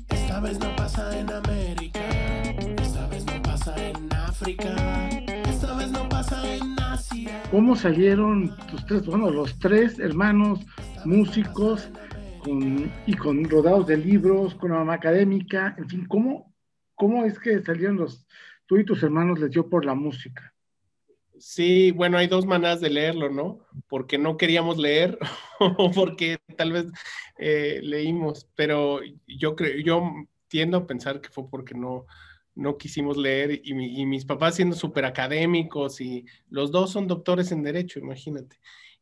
Esta vez no pasa en América, esta vez no pasa en África, esta vez no pasa en Asia. ¿Cómo salieron tus tres, bueno, los tres hermanos músicos con rodados de libros, con la mamá académica, en fin, cómo es que salieron tú y tus hermanos les dio por la música? Sí, bueno, hay dos maneras de leerlo, ¿no? Porque no queríamos leer o porque tal vez leímos, pero yo tiendo a pensar que fue porque no quisimos leer y mis papás siendo súper académicos y los dos son doctores en Derecho, imagínate,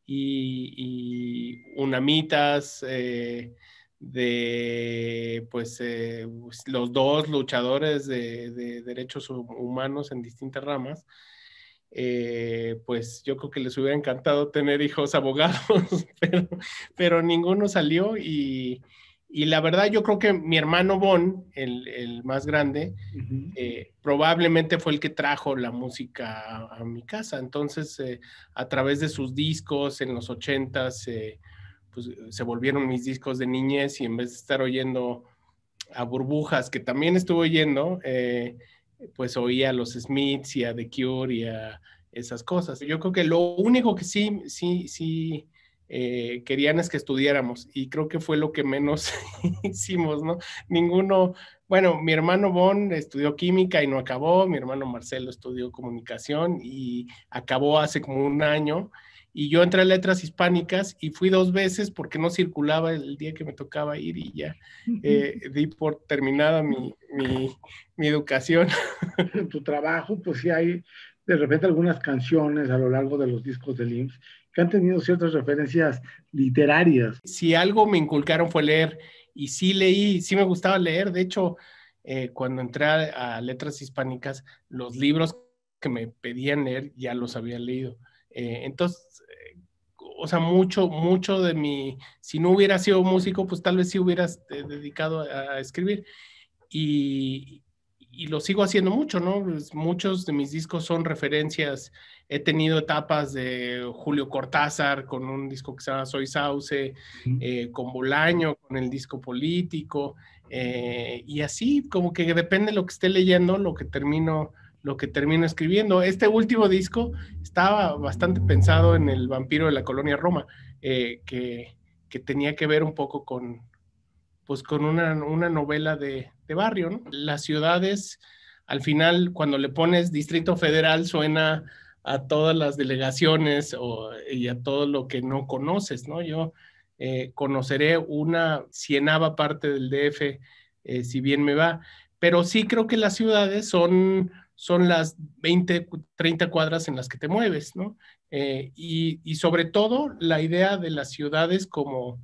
y unamitas pues, los dos luchadores de derechos humanos en distintas ramas. Pues yo creo que les hubiera encantado tener hijos abogados, pero ninguno salió y la verdad yo creo que mi hermano Bon, el más grande, Uh-huh. probablemente fue el que trajo la música a mi casa. Entonces, a través de sus discos en los 80s, pues se volvieron mis discos de niñez y en vez de estar oyendo a Burbujas, que también estuve oyendo, pues oía a los Smiths y a The Cure y a esas cosas. Yo creo que lo único que sí querían es que estudiáramos y creo que fue lo que menos hicimos, ¿no? Ninguno, bueno, mi hermano Bon estudió química y no acabó, mi hermano Marcelo estudió comunicación y acabó hace como un año. Y yo entré a letras hispánicas y fui 2 veces porque no circulaba el día que me tocaba ir y ya di por terminada mi educación. En tu trabajo, pues sí hay de repente algunas canciones a lo largo de los discos del IMSS que han tenido ciertas referencias literarias. Si algo me inculcaron fue leer y sí leí, sí me gustaba leer. De hecho, cuando entré a letras hispánicas, los libros que me pedían leer ya los había leído. Entonces, o sea, mucho de si no hubiera sido músico, pues tal vez sí hubieras dedicado a escribir. Y, y lo sigo haciendo mucho, ¿no? Pues muchos de mis discos son referencias. He tenido etapas de Julio Cortázar con un disco que se llama Soy Sauce, con Bolaño, con el disco político, y así como que depende de lo que esté leyendo, lo que termino escribiendo. Este último disco estaba bastante pensado en el vampiro de la colonia Roma, que tenía que ver un poco pues con una novela de barrio, ¿no? Las ciudades, al final, cuando le pones Distrito Federal, suena a todas las delegaciones y a todo lo que no conoces, ¿no? Yo conoceré una cienava parte del DF, si bien me va, pero sí creo que las ciudades son las 20, 30 cuadras en las que te mueves, ¿no? Y sobre todo la idea de las ciudades como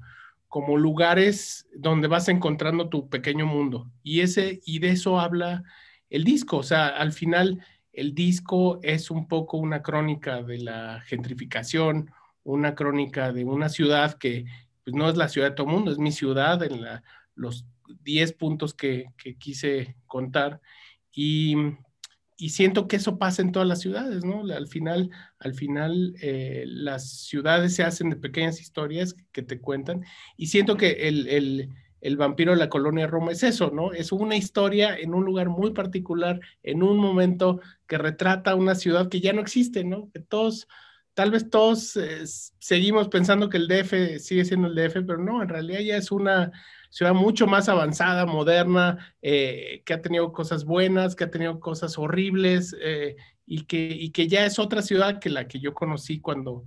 lugares donde vas encontrando tu pequeño mundo. Y de eso habla el disco. O sea, al final el disco es un poco una crónica de la gentrificación, una crónica de una ciudad que pues, no es la ciudad de todo el mundo, es mi ciudad en los 10 puntos que quise contar. Y, y siento que eso pasa en todas las ciudades, ¿no? Al final las ciudades se hacen de pequeñas historias que te cuentan y siento que el vampiro de la colonia Roma es eso, ¿no? Es una historia en un lugar muy particular, en un momento que retrata una ciudad que ya no existe, ¿no? Que tal vez todos seguimos pensando que el DF sigue siendo el DF, pero no, en realidad ya es una ciudad mucho más avanzada, moderna, que ha tenido cosas buenas, que ha tenido cosas horribles, y que ya es otra ciudad que la que yo conocí cuando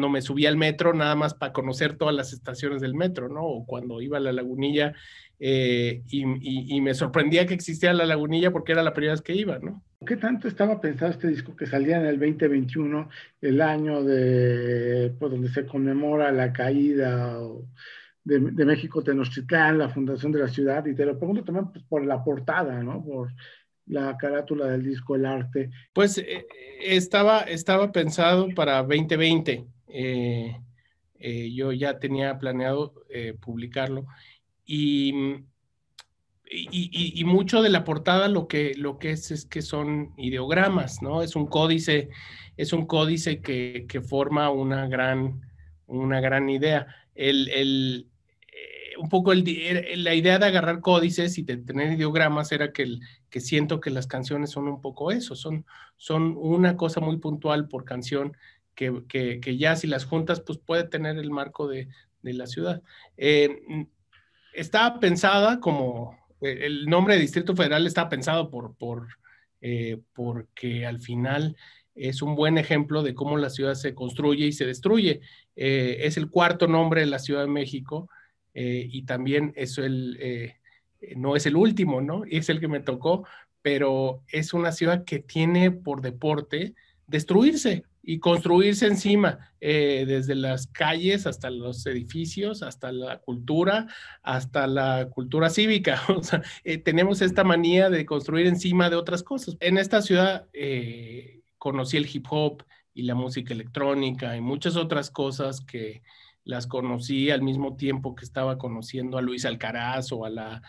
me subí al metro, nada más para conocer todas las estaciones del metro, ¿no? O cuando iba a la Lagunilla, y me sorprendía que existía la Lagunilla porque era la primera vez que iba, ¿no? ¿Qué tanto estaba pensado este disco que salía en el 2021, el año pues, donde se conmemora la caída de México Tenochtitlán, la fundación de la ciudad? Y te lo pregunto también pues, por la portada, ¿no? Por la carátula del disco, el arte. Pues estaba pensado para 2020. Yo ya tenía planeado publicarlo y, y mucho de la portada lo que es que son ideogramas, ¿no? Es un códice que forma una gran idea. Un poco la idea de agarrar códices y de tener ideogramas era que siento que las canciones son un poco eso, son una cosa muy puntual por canción que ya si las juntas pues puede tener el marco de la ciudad. Estaba pensada como, el nombre de Distrito Federal estaba pensado porque al final es un buen ejemplo de cómo la ciudad se construye y se destruye. Es el cuarto nombre de la Ciudad de México y también no es el último, ¿no? Es el que me tocó, pero es una ciudad que tiene por deporte destruirse y construirse encima, desde las calles hasta los edificios, hasta la cultura cívica. O sea, tenemos esta manía de construir encima de otras cosas. En esta ciudad conocí el hip hop y la música electrónica y muchas otras cosas que las conocí al mismo tiempo que estaba conociendo a Luis Alcaraz o a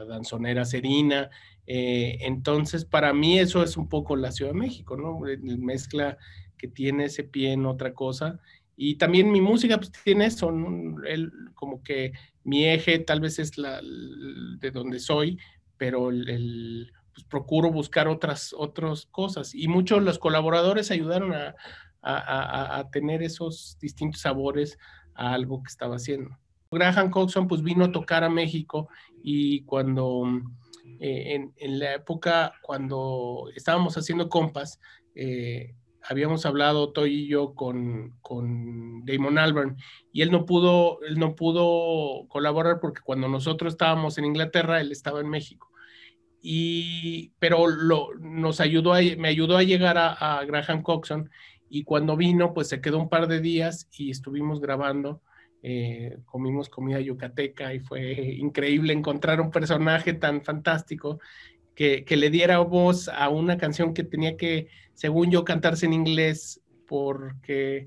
Danzonera Serina. Entonces, para mí eso es un poco la Ciudad de México, ¿no? Mezcla que tiene ese pie en otra cosa. Y también mi música pues, tiene eso, ¿no? Como que mi eje tal vez es de donde soy, pero pues, procuro buscar otras cosas. Y muchos los colaboradores ayudaron a tener esos distintos sabores a algo que estaba haciendo. Graham Coxon pues vino a tocar a México y cuando en la época cuando estábamos haciendo compas, habíamos hablado Toy y yo con Damon Albarn y él no pudo colaborar porque cuando nosotros estábamos en Inglaterra, él estaba en México. Pero me ayudó a llegar a Graham Coxon y cuando vino, pues se quedó un par de días y estuvimos grabando. Comimos comida yucateca y fue increíble encontrar un personaje tan fantástico que le diera voz a una canción que tenía que, según yo, cantarse en inglés porque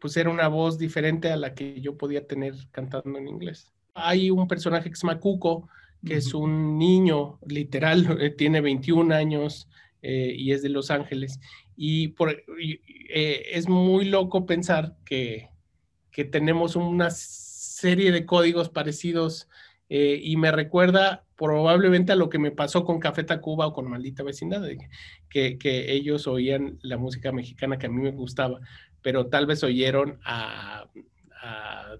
pues era una voz diferente a la que yo podía tener cantando en inglés. Hay un personaje que se llama Cuco, que es un niño, literal, tiene 21 años y es de Los Ángeles. Es muy loco pensar que tenemos una serie de códigos parecidos y me recuerda probablemente a lo que me pasó con Café Tacuba o con Maldita Vecindad, que ellos oían la música mexicana que a mí me gustaba, pero tal vez oyeron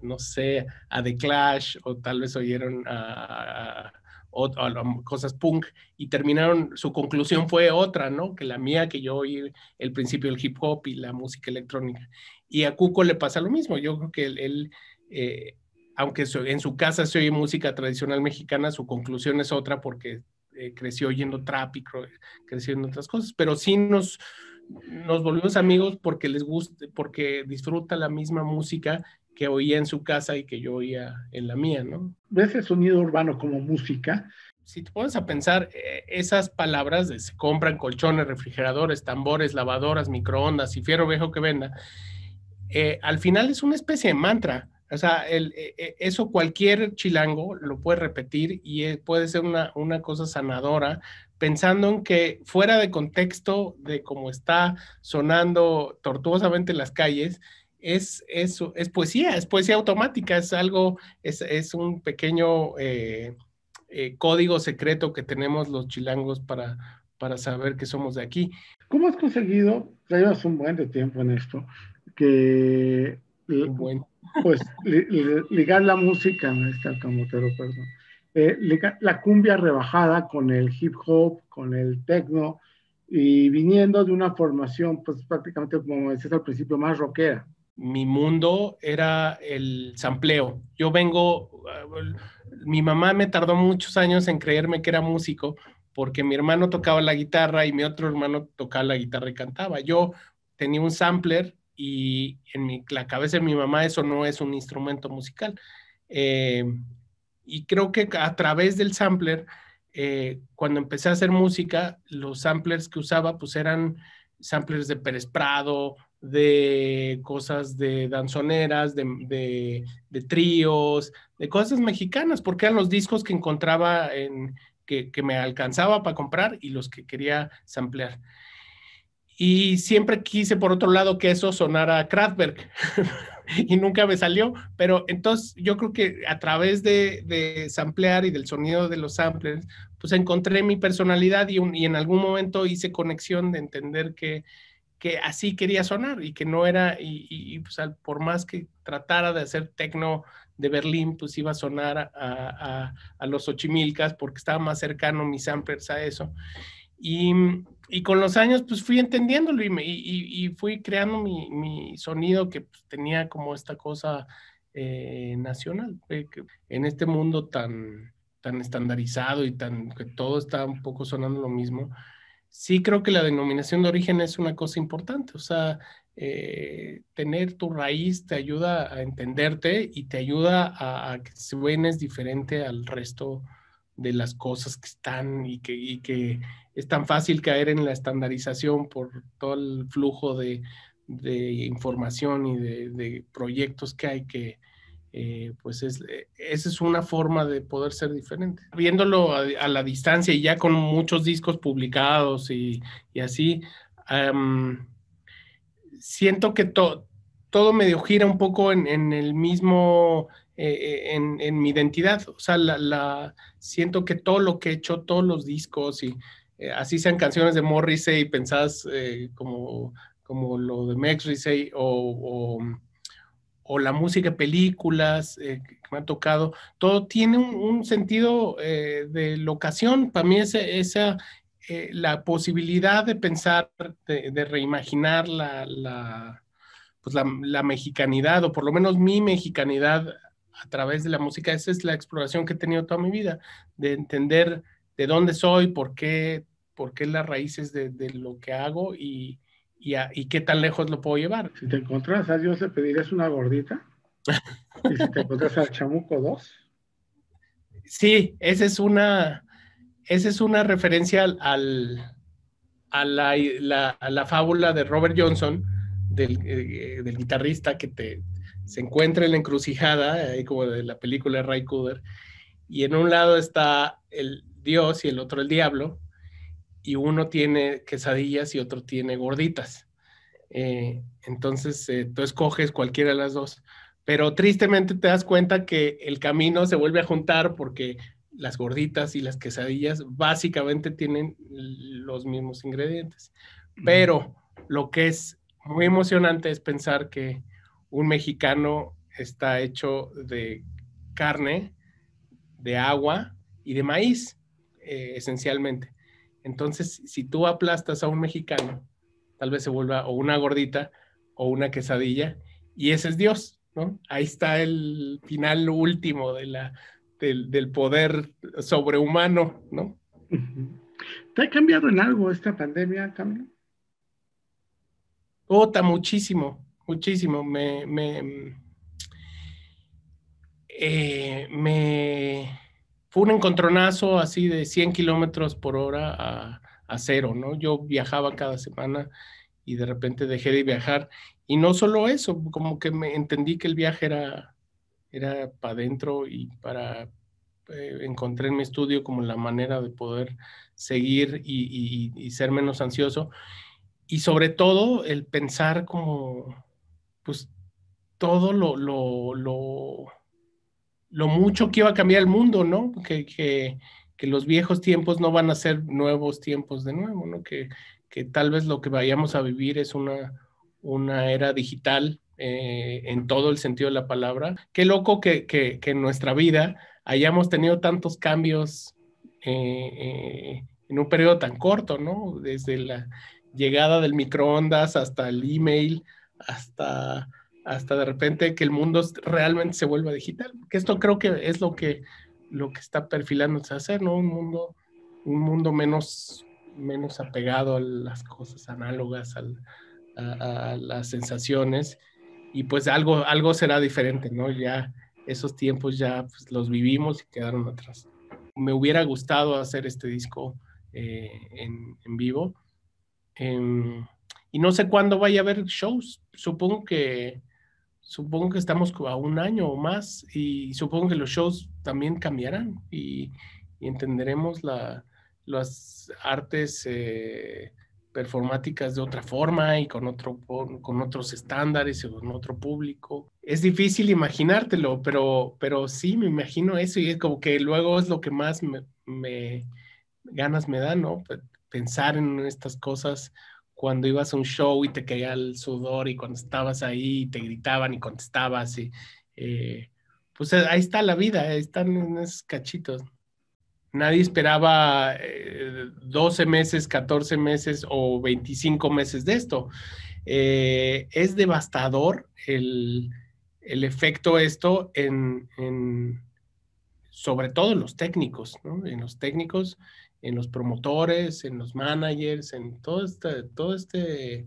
no sé, a The Clash o tal vez oyeron a cosas punk y su conclusión fue otra, ¿no? Que la mía, que yo oí el principio del hip hop y la música electrónica. Y a Cuco le pasa lo mismo. Yo creo que él aunque en su casa se oye música tradicional mexicana, su conclusión es otra porque creció oyendo trap y creció en otras cosas, pero sí nos volvimos amigos porque les gusta, porque disfruta la misma música que oía en su casa y que yo oía en la mía, ¿no? ¿Ves el sonido urbano como música? Si te pones a pensar, esas palabras de se compran colchones, refrigeradores, tambores, lavadoras, microondas y fierro viejo que venda, al final es una especie de mantra. O sea, eso cualquier chilango lo puede repetir y puede ser una cosa sanadora, pensando en que fuera de contexto de cómo está sonando tortuosamente las calles, es poesía automática, es un pequeño código secreto que tenemos los chilangos para saber que somos de aquí. ¿Cómo has conseguido, ya llevas un buen de tiempo en esto, que pues ligar la música, no está camotero, perdón, ligar la cumbia rebajada con el hip hop, con el techno, y viniendo de una formación, pues prácticamente, como decías al principio, más rockera? Mi mundo era el sampleo. Mi mamá me tardó muchos años en creerme que era músico, porque mi hermano tocaba la guitarra y mi otro hermano tocaba la guitarra y cantaba. Yo tenía un sampler y en la cabeza de mi mamá eso no es un instrumento musical. Y creo que a través del sampler, cuando empecé a hacer música, los samplers que usaba pues eran samplers de Pérez Prado, de cosas de danzoneras, de tríos, de cosas mexicanas, porque eran los discos que encontraba que me alcanzaba para comprar y los que quería samplear. Y siempre quise, por otro lado, que eso sonara a Kraftwerk. Y nunca me salió. Pero entonces yo creo que a través de samplear y del sonido de los samplers, pues encontré mi personalidad y en algún momento hice conexión de entender que así quería sonar y que no era, pues por más que tratara de hacer tecno de Berlín, pues iba a sonar a los Ochimilcas porque estaba más cercano mis samplers a eso. Y, y con los años pues fui entendiéndolo y fui creando mi sonido que pues, tenía como esta cosa nacional. En este mundo tan estandarizado y que todo está un poco sonando lo mismo, sí creo que la denominación de origen es una cosa importante. O sea, tener tu raíz te ayuda a entenderte y te ayuda a que suenes diferente al resto de las cosas que están y que es tan fácil caer en la estandarización por todo el flujo de información y de proyectos que hay pues esa es una forma de poder ser diferente. Viéndolo a la distancia y ya con muchos discos publicados y así, siento que todo medio gira un poco en el mismo, en mi identidad. O sea, siento que todo lo que he hecho, todos los discos y así sean canciones de Morrissey pensadas como lo de Morrissey o la música de películas que me ha tocado, todo tiene un sentido de locación. Para mí la posibilidad de pensar, de reimaginar pues la mexicanidad, o por lo menos mi mexicanidad a través de la música, esa es la exploración que he tenido toda mi vida, de entender de dónde soy, por qué las raíces de lo que hago y qué tan lejos lo puedo llevar. Si te encontraras a Dios, ¿le pedirías una gordita? ¿Y si te encontraras al Chamuco 2? Sí, esa es una referencia a la fábula de Robert Johnson, del guitarrista que se encuentra en la encrucijada, como de la película de Ray Cooder, y en un lado está el Dios y el otro el diablo, y uno tiene quesadillas y otro tiene gorditas. Entonces, tú escoges cualquiera de las dos. Pero tristemente te das cuenta que el camino se vuelve a juntar porque las gorditas y las quesadillas básicamente tienen los mismos ingredientes. Pero lo que es muy emocionante es pensar que un mexicano está hecho de carne, de agua y de maíz, esencialmente. Entonces, si tú aplastas a un mexicano, tal vez se vuelva o una gordita o una quesadilla, y ese es Dios, ¿no? Ahí está el final último del poder sobrehumano, ¿no? ¿Te ha cambiado en algo esta pandemia, Camilo? Muchísimo, muchísimo. Fue un encontronazo así de 100 kilómetros por hora a cero, ¿no? Yo viajaba cada semana y de repente dejé de viajar. Y no solo eso, como que me entendí que el viaje era para adentro y encontré en mi estudio como la manera de poder seguir y ser menos ansioso. Y sobre todo el pensar como, pues, todo lo mucho que iba a cambiar el mundo, ¿no? Que los viejos tiempos no van a ser nuevos tiempos de nuevo, ¿no? Que tal vez lo que vayamos a vivir es una era digital en todo el sentido de la palabra. Qué loco que en nuestra vida hayamos tenido tantos cambios en un periodo tan corto, ¿no? Desde la llegada del microondas hasta el email, hasta de repente que el mundo realmente se vuelva digital. Que esto creo que es lo que está perfilándose a hacer, ¿no? Un mundo menos apegado a las cosas análogas, a las sensaciones, y pues algo será diferente, ¿no? Ya esos tiempos ya pues, los vivimos y quedaron atrás. Me hubiera gustado hacer este disco en vivo. Y no sé cuándo vaya a haber shows. Supongo que estamos a un año o más y supongo que los shows también cambiarán y entenderemos las artes performáticas de otra forma y con otros estándares y con otro público. Es difícil imaginártelo, pero sí me imagino eso y es como que luego es lo que más ganas me da, ¿no? Pensar en estas cosas cuando ibas a un show y te caía el sudor y cuando estabas ahí y te gritaban y contestabas y pues ahí está la vida, ahí están en esos cachitos. Nadie esperaba 12 meses, 14 meses o 25 meses de esto. Es devastador el efecto esto sobre todo en los técnicos, ¿no? En los técnicos, en los promotores, en los managers, en todo este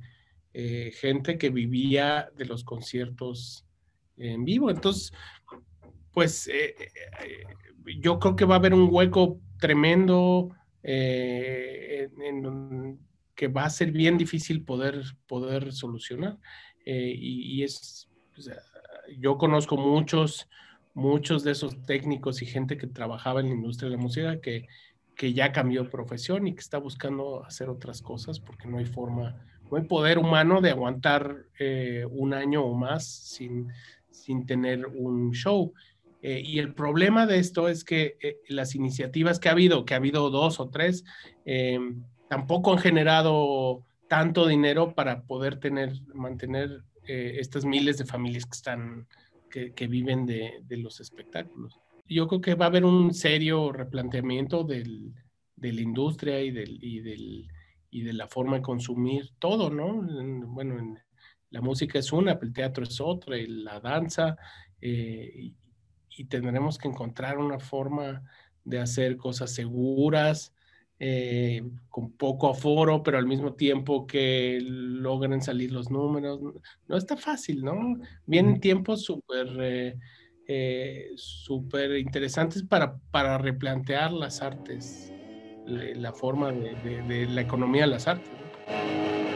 gente que vivía de los conciertos en vivo. Entonces, pues yo creo que va a haber un hueco tremendo que va a ser bien difícil poder solucionar. Pues, yo conozco muchos de esos técnicos y gente que trabajaba en la industria de la música que ya cambió de profesión y que está buscando hacer otras cosas porque no hay forma, no hay poder humano de aguantar un año o más sin tener un show. Y el problema de esto es que las iniciativas que ha habido 2 o 3, tampoco han generado tanto dinero para poder mantener estas miles de familias que viven de los espectáculos. Yo creo que va a haber un serio replanteamiento de la industria y de la forma de consumir todo, ¿no? Bueno, la música es una, el teatro es otra, y la danza, y tendremos que encontrar una forma de hacer cosas seguras, con poco aforo, pero al mismo tiempo que logren salir los números. No está fácil, ¿no? Vienen tiempos súper interesantes para replantear las artes, la forma de la economía de las artes, ¿no?